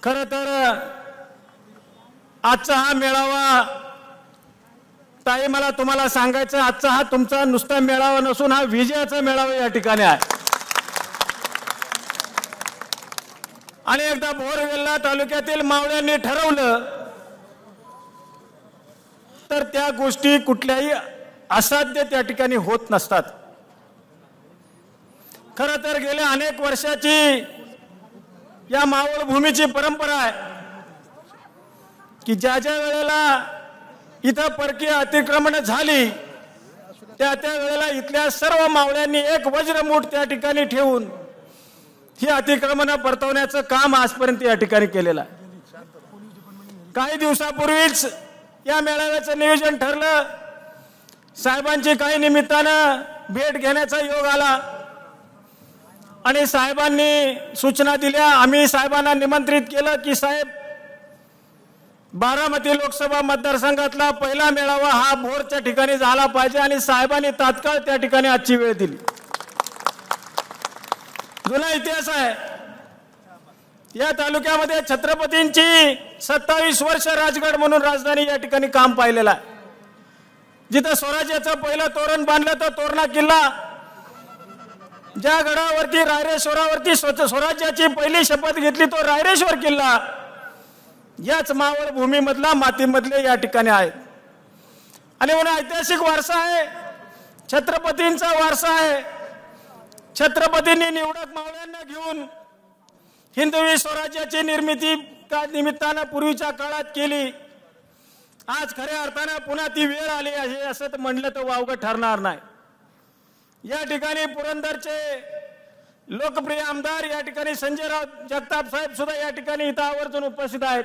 खरं तर आजचा हा मेळावा ताई मला तुम्हाला सांगायचं आजचा हा तुमचा नुसता मेळावा नसून हा विजयाचा मेळावा या ठिकाणी आहे। आणि एकदा बोरवेल्ला तालुक्यातील मावळ्यांनी ठरवलं तर त्या गोष्टी कुठल्याही असाध्य त्या ठिकाणी होत नसतात। खरं तर गेल्या अनेक वर्षाची या मावळ भूमीची परंपरा आहे की ज्या ज्या वेळेला इथं परकीय अतिक्रमण झाली त्या त्या वेळेला इथल्या सर्व मावळ्यांनी एक वज्रमूठ त्या ठिकाणी ठेवून ही अतिक्रमण परतवण्याचं काम आजपर्यंत या ठिकाणी केलेलं आहे। काही दिवसापूर्वीच या मेळाव्याचं नियोजन ठरलं, साहेबांची काही निमित्तानं भेट घेण्याचा योग आला आणि साहेबांनी सूचना दिल्या। आम्ही साहेबांना निमंत्रित केलं की साहेब बारामती लोकसभा मतदारसंघातला पहिला मेळावा हा भोरच्या ठिकाणी झाला पाहिजे आणि साहेबांनी तात्काळ त्या ठिकाणी आजची वेळ दिली। जुना इतिहास आहे या तालुक्यामध्ये छत्रपतींची 27 वर्ष राजगड म्हणून राजधानी या ठिकाणी काम पाहिलेलं आहे। जिथं स्वराज्याचं पहिलं तोरण बांधलं तर तोरणा किल्ला, ज्या गडावरती रायरेश्वरावरती स्वराज्याची पहिली शपथ घेतली तो रायरेश्वर किल्ला याच मावळ भूमीमधला मातीमधले या ठिकाणी आहे। आणि म्हणून ऐतिहासिक वारसा आहे, छत्रपतींचा वारसा आहे। छत्रपतींनी निवडक मावळ्यांना घेऊन हिंदवी स्वराज्याची निर्मिती निमित्तानं पूर्वीच्या काळात केली। आज खऱ्या अर्थानं पुन्हा ती वेळ आली आहे असं तर म्हणलं तर वावगं ठरणार नाही। या ठिकाणी पुरंदरचे लोकप्रिय आमदार या ठिकाणी संजयराव जगताप साहेब सुद्धा या ठिकाणी इथं आवर्जून उपस्थित आहेत।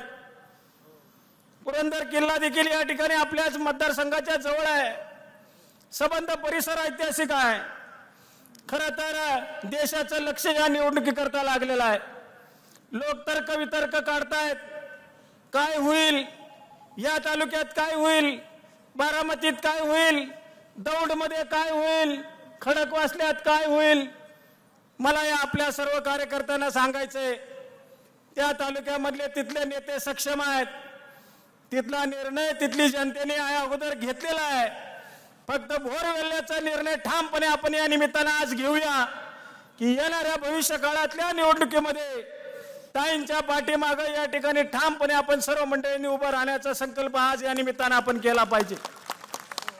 पुरंदर किल्ला देखील या ठिकाणी आपल्याच मतदारसंघाच्या जवळ आहे। संबंध परिसर ऐतिहासिक आहे। खरं तर देशाचं लक्ष या निवडणुकीकरता लागलेलं आहे। लोक तर्क वितर्क काढतायत, काय होईल या तालुक्यात, काय होईल बारामतीत, काय होईल दौंडमध्ये, काय होईल खडकवासल्यात, काय होईल। मला या आपल्या सर्व कार्यकर्त्यांना सांगायचंय त्या तालुक्यामधले तिथले नेते सक्षम आहेत, तिथला निर्णय तिथली जनतेने अगोदर घेतलेला आहे। फक्त भोरवेल्ल्याचा निर्णय ठामपणे आपण या निमित्तानं आज घेऊया की येणाऱ्या भविष्य काळातल्या निवडणुकीमध्ये ताईंच्या पाठीमागे या ठिकाणी ठामपणे आपण सर्व मंडळींनी उभं राहण्याचा संकल्प आज या निमित्तानं आपण केला पाहिजे।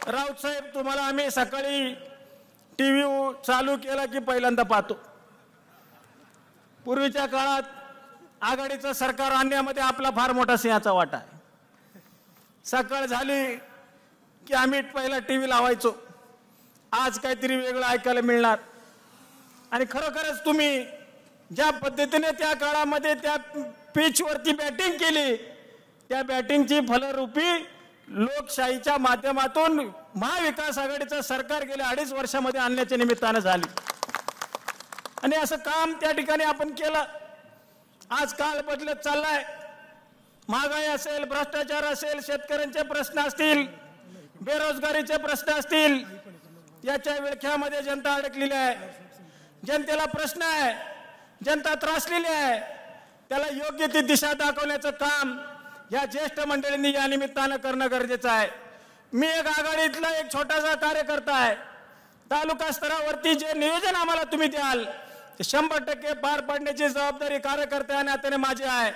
राऊत साहेब तुम्हाला आम्ही सकाळी टीव्ही चालू केला की पहिल्यांदा पाहतो। पूर्वीच्या काळात आघाडीचं सरकार आणण्यामध्ये आपला फार मोठा सिंहाचा वाटा आहे। सकाळ झाली की आम्ही पहिला टीव्ही लावायचो, आज काहीतरी वेगळं ऐकायला मिळणार। आणि खरोखरच तुम्ही ज्या पद्धतीने त्या काळामध्ये त्या पिचवरती बॅटिंग केली त्या बॅटिंगची फलरूपी लोकशाहीच्या माध्यमातून महाविकास आघाडीचं सरकार गेल्या 2.5 वर्षामध्ये आणण्याच्या निमित्तानं झाली। आणि असं काम त्या ठिकाणी आपण केलं। आज काळ बदलत चाललाय, महागाई असेल, भ्रष्टाचार असेल, शेतकऱ्यांचे प्रश्न असतील, बेरोजगारीचे प्रश्न असतील, याच्या विळख्यामध्ये जनता अडकलेली आहे। जनतेला प्रश्न आहे, जनता त्रासलेली आहे, त्याला योग्य ती दिशा दाखवण्याचं काम या ज्येष्ठ मंडळींनी या निमित्तानं करणं गरजेचं आहे। मी एक आघाडीतला एक छोटासा कार्यकर्ता आहे। तालुका स्तरावरती जे नियोजन आम्हाला तुम्ही द्याल ते 100% पार पाडण्याची जबाबदारी कार्यकर्त्या नात्याने माझी आहे।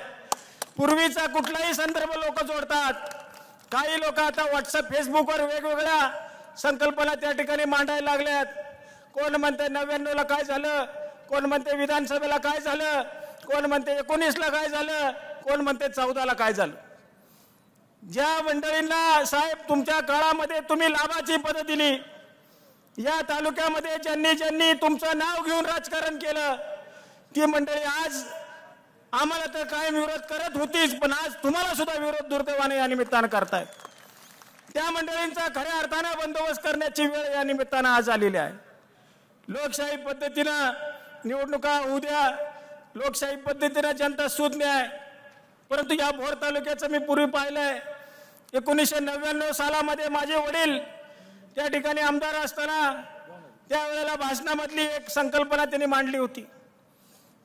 पूर्वीचा कुठलाही संदर्भ लोक जोडतात, काही लोक आता व्हॉट्सअप फेसबुकवर वेगवेगळ्या संकल्पना त्या ठिकाणी मांडायला लागल्यात। कोण म्हणते 99 ला काय झालं, कोण म्हणते विधानसभेला काय झालं, कोण म्हणते 19 ला काय झालं, कोण म्हणते 14 ला काय झालं। ज्या मंडळींना साहेब तुमच्या काळामध्ये तुम्ही लाभाची पद दिली, या तालुक्यामध्ये ज्यांनी ज्यांनी तुमचं नाव घेऊन राजकारण केलं ती मंडळी आज आम्हाला तर कायम विरोध करत होतीच, पण आज तुम्हाला सुद्धा विरोध दुर्दैवाने या निमित्तानं करतायत। त्या मंडळींचा खऱ्या अर्थानं बंदोबस्त करण्याची वेळ या निमित्तानं आज आलेली आहे। लोकशाही पद्धतीनं निवडणुका होऊ द्या, लोकशाही पद्धतीनं जनता सुज्ञ आहे। परंतु या भोर तालुक्याचं मी पूर्वी पाहिलंय, 1999 सालामध्ये माझे वडील त्या ठिकाणी आमदार असताना त्यावेळेला भाषणामधली एक संकल्पना त्यांनी मांडली होती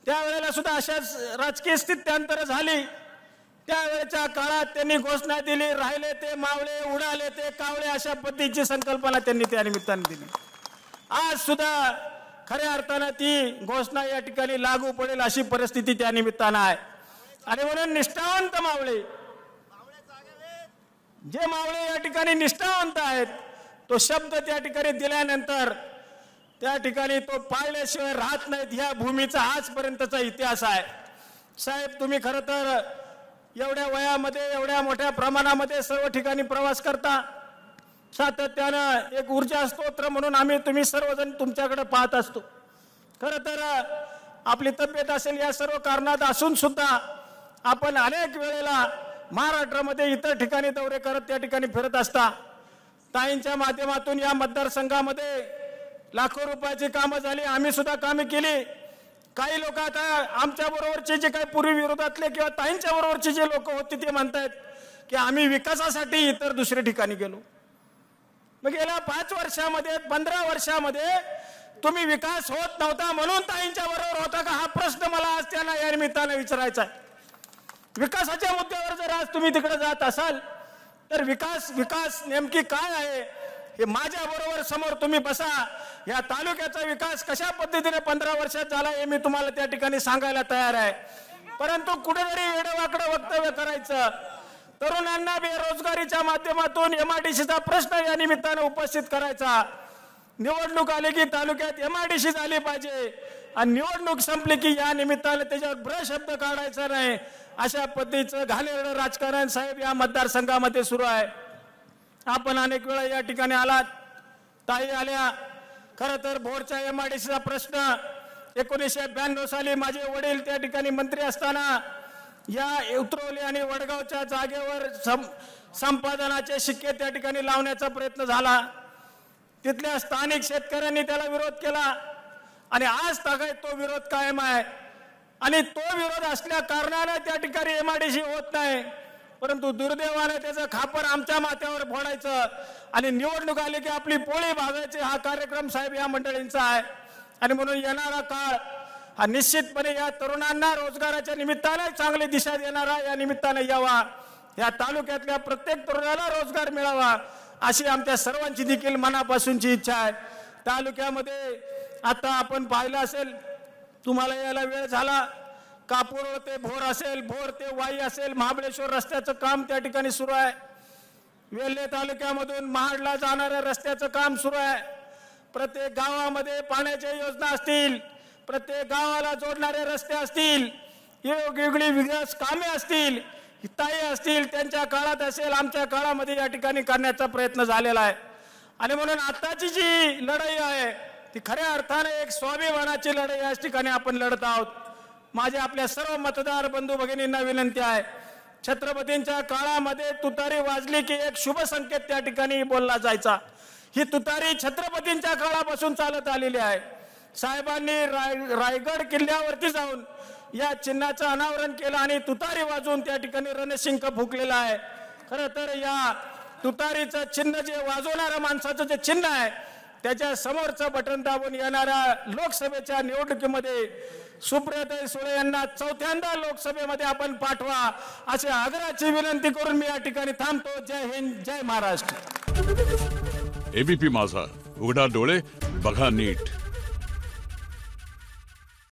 त्यावेळेला सुद्धा अशाच राजकीय स्थित्यांतर झाली। त्यावेळेच्या काळात त्यांनी घोषणा दिली, राहिले ते मावळे उडाले ते कावळे, अशा पद्धतीची संकल्पना त्यांनी त्या निमित्ताने दिली। आज सुद्धा खऱ्या अर्थाने ती घोषणा या ठिकाणी लागू पडेल अशी परिस्थिती त्या निमित्ताने आहे। आणि म्हणून निष्ठावंत मावळे, जे मावळे या ठिकाणी निष्ठावंत आहेत, तो शब्द त्या ठिकाणी दिल्यानंतर त्या ठिकाणी तो पाळल्याशिवाय राहत नाहीत। ह्या भूमीचा आजपर्यंतचा इतिहास आहे। साहेब, तुम्ही खरं तर एवढ्या वयामध्ये एवढ्या मोठ्या प्रमाणामध्ये सर्व ठिकाणी प्रवास करता, सातत्यानं एक ऊर्जा स्तोत्र म्हणून आम्ही तुम्ही सर्वजण तुमच्याकडे पाहत असतो। खरं तर आपली तब्येत असेल या सर्व कारणात असून सुद्धा आपण अनेक वेळेला महाराष्ट्रामध्ये इतर ठिकाणी दौरे करत त्या ठिकाणी फिरत असता। ताईंच्या माध्यमातून या मतदारसंघामध्ये लाखो रुपयाची कामं झाली, आम्ही सुद्धा कामे केली। काही लोक आता आमच्या बरोबरचे जे काही पूर्वी विरोधातले किंवा ताईंच्या बरोबरचे जे लोक होते ते म्हणतात की आम्ही विकासासाठी इतर दुसऱ्या ठिकाणी गेलो। मग गेल्या 5 वर्षामध्ये 15 वर्षामध्ये तुम्ही विकास होत नव्हता म्हणून ताईंच्या बरोबर होता का, हा प्रश्न मला आज त्यांना या निमित्ताने विचारायचा आहे। विकासाच्या मुद्द्यावर जर आज तुम्ही तिकडे जात असाल तर विकास नेमकी काय आहे हे माझ्या बरोबर समोर तुम्ही बसा। या तालुक्याचा विकास कशा पद्धतीने 15 वर्षात झाला हे मी तुम्हाला त्या ठिकाणी सांगायला तयार आहे। परंतु कुठेतरी वेडवाकडं वक्तव्य करायचं, तरुणांना बेरोजगारीच्या माध्यमातून MIDCचा प्रश्न या निमित्ताने उपस्थित करायचा, निवडणूक आली की तालुक्यात MIDC झाली पाहिजे आणि निवडणूक संपली की या निमित्ताने त्याच्यावर भ्रशब्द काढायचा नाही, अशा पद्धतीचं घाणेरडं राजकारण साहेब या मतदारसंघामध्ये सुरू आहे। आपण अनेक वेळा या ठिकाणी आलात, ताई आल्या। खरं तर भोरच्या MIDCचा प्रश्न 1992 साली माझे वडील त्या ठिकाणी मंत्री असताना या उतरवली आणि वडगावच्या जागेवर संपादनाचे शिक्के त्या ठिकाणी लावण्याचा प्रयत्न झाला। तिथल्या स्थानिक शेतकऱ्यांनी त्याला विरोध केला आणि आज तागायत तो विरोध कायम आहे। आणि तो विरोध असल्या कारणाने त्या ठिकाणी MIDC होत नाही, परंतु दुर्दैवाने त्याचं खापर आमच्या माथ्यावर फोडायचं आणि निवडणूक आली की आपली पोळी भाजायची, हा कार्यक्रम साहेब या मंडळींचा आहे। आणि म्हणून येणारा काळ हा निश्चितपणे या तरुणांना रोजगाराच्या निमित्ताने चांगली दिशा देणारा या निमित्ताने यावा, या तालुक्यातल्या प्रत्येक तरुणाला रोजगार मिळावा अशी आमच्या सर्वांची देखील मनापासूनची इच्छा आहे। तालुक्यामध्ये आता आपण पाहिलं असेल, तुम्हाला यायला वेळ झाला, कापूर ते भोर असेल, भोर ते वाई असेल, महाबळेश्वर रस्त्याचं काम त्या ठिकाणी सुरू आहे। वेल्हे तालुक्यामधून महाडला जाणाऱ्या रस्त्याचं काम सुरू आहे। प्रत्येक गावामध्ये पाण्याच्या योजना असतील, प्रत्येक गावाला जोडणारे रस्ते असतील, वेगवेगळी विकास कामे असतील, ताई असतील, त्यांच्या काळात असेल, आमच्या काळामध्ये या ठिकाणी करण्याचा प्रयत्न झालेला आहे। आणि म्हणून आताची जी लढाई आहे ती खऱ्या अर्थाने एक स्वाभिमानाची लढाई या ठिकाणी आपण लढत आहोत। माझे आपल्या सर्व मतदार बंधू भगिनींना विनंती आहे, छत्रपतींच्या काळामध्ये तुतारी वाजली की एक शुभ संकेत त्या ठिकाणी बोलला जायचा। ही तुतारी छत्रपतींच्या काळापासून चालत आलेली आहे। साहेबांनी रायगड किल्ल्यावरती जाऊन या चिन्हाचं अनावरण केलं आणि तुतारी वाजवून त्या ठिकाणी रणशिंक फुकलेला आहे। खरं तर या तुतारीचं चिन्ह जे वाजवणाऱ्या माणसाचं जे चिन्ह आहे त्याच्या समोरचं बटन दाबून येणाऱ्या लोकसभेच्या निवडणुकीमध्ये सुप्रियाताई सुळे यांना चौथ्यांदा लोकसभेमध्ये आपण पाठवा अशी आग्रहाची विनंती करून मी या ठिकाणी थांबतो। जय हिंद, जय महाराष्ट्र। ABP माझा, उघडा डोळे बघा नीट।